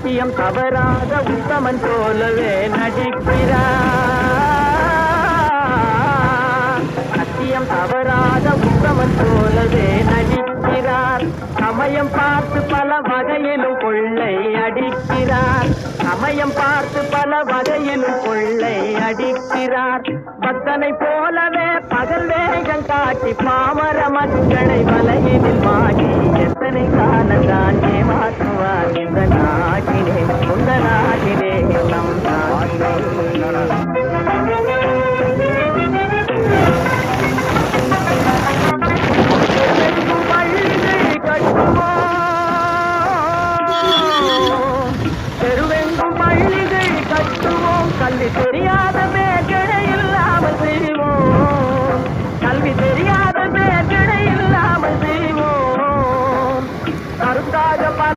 சத்தியம் தவறாத உத்தமன் போலவே நடிக்கிறார். சத்தியம் தவறாத உத்தமன் போலவே நடிக்கிறார். சமயம் பார்த்து பல வகையிலும் கொள்ளை அடிக்கிறார். சமயம் பார்த்து பல வகையிலும் கொள்ளை அடிக்கிறார். பக்தனை போலவே பகல் வேகம் காட்டி பாமர மக்களை வலையினில் மாட்டி எத்தனை காலத்தான் ஏமாற்றுவார் இந்த நாட்டிலே சொந்த நாட்டிலே நம் நாட்டிலே. தெருவெங்கும் பள்ளிகள் கட்டுவோம், கல்வி தெரியாத மேற்கடை இல்லாமல்